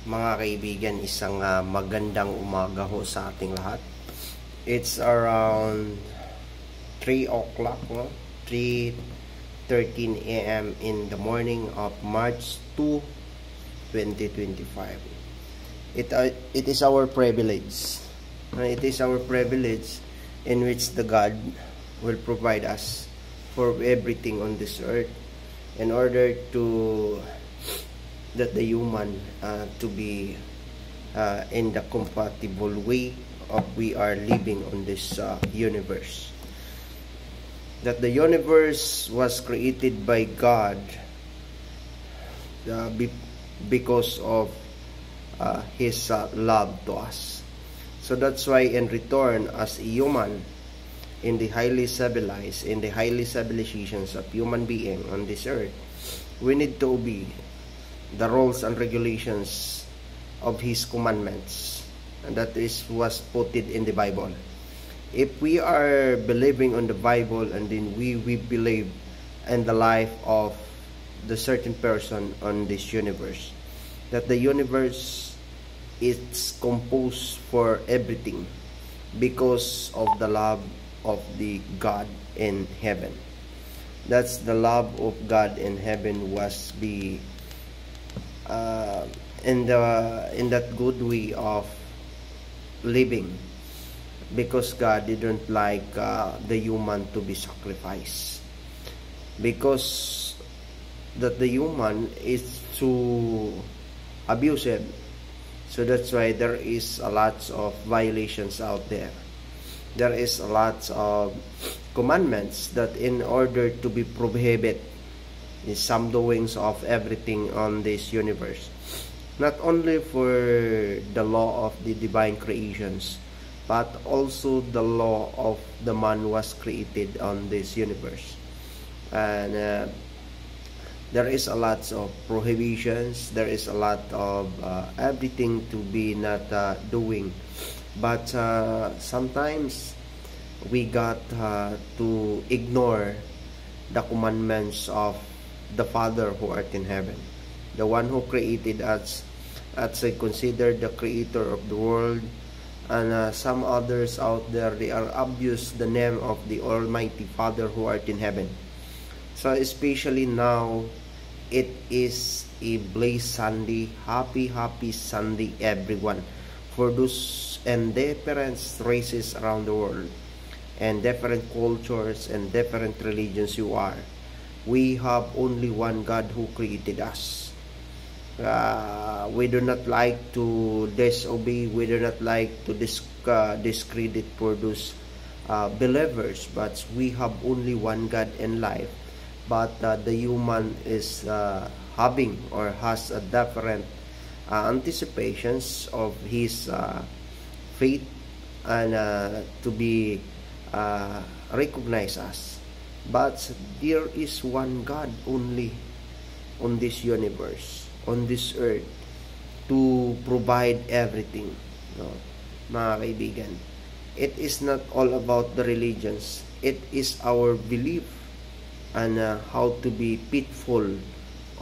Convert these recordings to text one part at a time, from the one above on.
Mga kaibigan, isang magandang umaga ho sa ating lahat. It's around 3 o'clock, no? 3:13 a.m. in the morning of March 2, 2025. It is our privilege. It is our privilege in which the God will provide us for everything on this earth in order to that the human to be in the compatible way of we are living on this universe. That the universe was created by God because of His love to us. So that's why in return, as a human, in the highly civilizations of human being on this earth, we need to obey the rules and regulations of His commandments, and that was put in the Bible. If we are believing on the Bible, and then we believe in the life of the certain person on this universe, that the universe is composed for everything because of the love of the God in heaven. That's the love of God in heaven was the in that good way of living, because God didn't like the human to be sacrificed, because that the human is too abusive. So that's why there is a lot of violations out there. There is a lot of commandments that in order to be prohibited is some doings of everything on this universe. Not only for the law of the divine creations, but also the law of the man was created on this universe. And there is a lot of prohibitions, there is a lot of everything to be not doing. But sometimes we got to ignore the commandments of the Father who art in heaven, the one who created us, as I consider the creator of the world. And some others out there, they are abuse the name of the Almighty Father who art in heaven. So especially now, it is a blessed Sunday. Happy Sunday, everyone, for those and different races around the world, and different cultures and different religions you are. We have only one God who created us. We do not like to disobey. We do not like to discredit for those believers. But we have only one God in life. But the human is having or has a different anticipations of his faith and to be recognize us. But there is one God only on this universe, on this earth, to provide everything. No? Mga kaibigan, it is not all about the religions. It is our belief and how to be faithful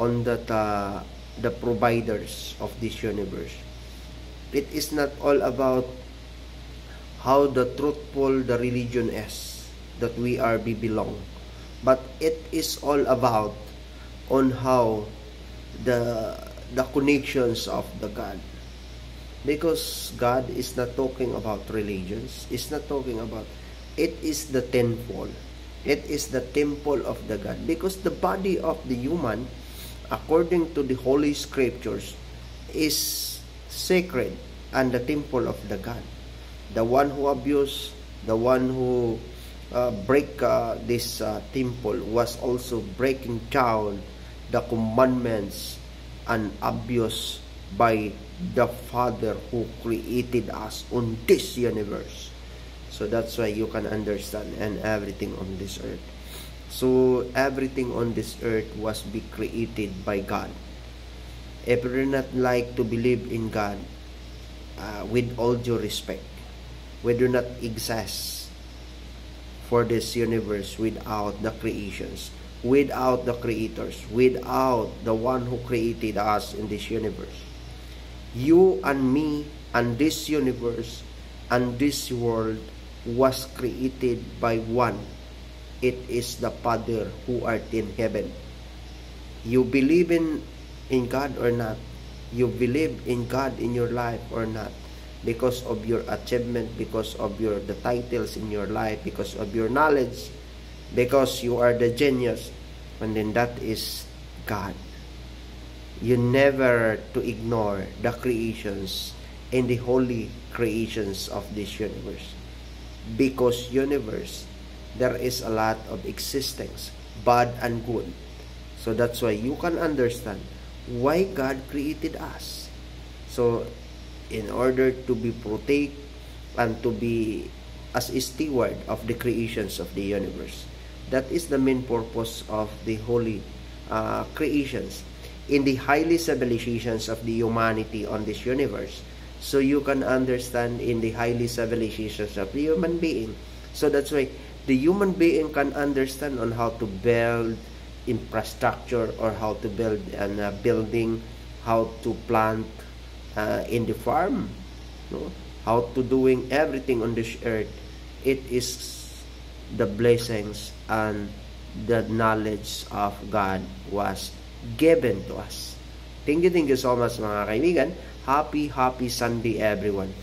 on that the providers of this universe. It is not all about how the truthful the religion is that we are belong, but it is all about on how the connections of the God. Because God is not talking about religions, it's not talking about, it is the temple. It is the temple of the God. Because the body of the human, according to the Holy Scriptures, is sacred and the temple of the God. The one who abused, the one who break this temple was also breaking down the commandments and abuse by the Father who created us on this universe. So that's why you can understand and everything on this earth. So everything on this earth was be created by God. If you do not like to believe in God, with all due respect, we do not exist for this universe without the creations, without the creators, without the one who created us in this universe. You and me and this universe and this world was created by one. It is the Father who art in heaven. You believe in God or not? You believe in God in your life or not? Because of your achievement, because of the titles in your life, because of your knowledge, because you are the genius, and then that is God. You never to ignore the creations and the holy creations of this universe. Because universe, there is a lot of existence, bad and good. So that's why you can understand why God created us. So in order to be protect and to be as a steward of the creations of the universe. That is the main purpose of the holy creations in the highly civilizations of the humanity on this universe. So you can understand in the highly civilizations of the human being. So that's why the human being can understand on how to build infrastructure or how to build a building, how to plant in the farm, no? How to doing everything on this earth. It is the blessings and the knowledge of God was given to us. Thank you so much mga kaibigan. Happy Sunday everyone.